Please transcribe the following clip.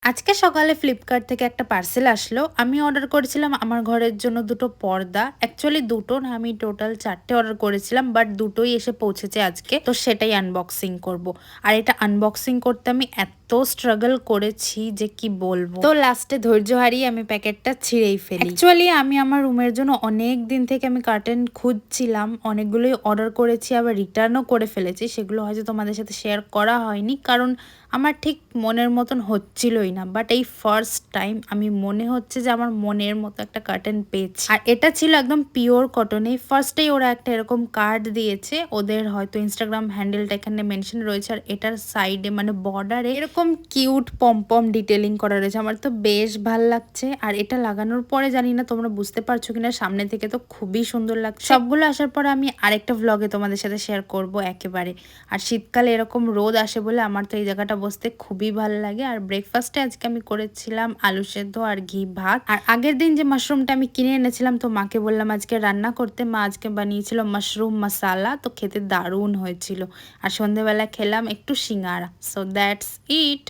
আজকে সকালে ফ্লিপকার্ট থেকে একটা পার্সেল আসলো। আমি অর্ডার করেছিলাম আমার ঘরের জন্য দুটো পর্দা। অ্যাকচুয়ালি দুটো না, আমি টোটাল ৪ টে অর্ডার করেছিলাম। বাট দুটোই এসে পৌঁছেছে আজকে। তো সেটাই আনবক্সিং করব। আর এটা আনবক্সিং করতে আমি এত স্ট্রাগল করেছি যে কি বলবো। তো লাস্টে ধৈর্য হারিয়ে আমি প্যাকেটটা ছিঁড়েই ফেলি। অ্যাকচুয়ালি আমি আমার রুমের জন্য অনেক দিন থেকে আমি কার্টেন খুঁজছিলাম। অনেকগুলোই অর্ডার করেছি, আবার রিটার্নও করে ফেলেছি। সেগুলো হয়তো তোমাদের সাথে শেয়ার করা হয়নি, কারণ আমার ঠিক মনের মতন হচ্ছিলই না। বাট এই ফার্স্ট টাইম আমি মনে হচ্ছে যে আমার মনের মতো একটা কার্টেন পেয়েছি। আর এটা ছিল একদম পিওর কটনে। ফার্স্টেই ওরা একটা এরকম কার্ড দিয়েছে, ওদের হয়তো ইনস্টাগ্রাম হ্যান্ডেলটা এখানে মেনশন রয়েছে। আর এটার সাইডে মানে বর্ডারে এরকম কিউট পম ডিটেলিং করা রয়েছে। আমার তো বেশ ভাল লাগছে। আর এটা লাগানোর পরে জানি না তোমরা বুঝতে পারছো কিনা, সামনে থেকে তো খুবই সুন্দর লাগছে। সবগুলো আসার পরে আমি আরেকটা ভ্লগে তোমাদের সাথে শেয়ার করব একেবারে। আর শীতকালে এরকম রোদ আসে বলে আমার তো এই জায়গাটা বসতে খুবই ভালো লাগে। আর ব্রেকফাস্টে আজকে আমি করেছিলাম আলু সেদ্ধ আর ঘি ভাত। আর আগের দিন যে মাশরুমটা আমি কিনে এনেছিলাম, তো মাকে বললাম আজকে রান্না করতে। মা আজকে বানিয়েছিল মাশরুম মশালা, তো খেতে দারুণ হয়েছিল। আর সন্ধেবেলা খেলাম একটু সিঙ্গারা। So that's it.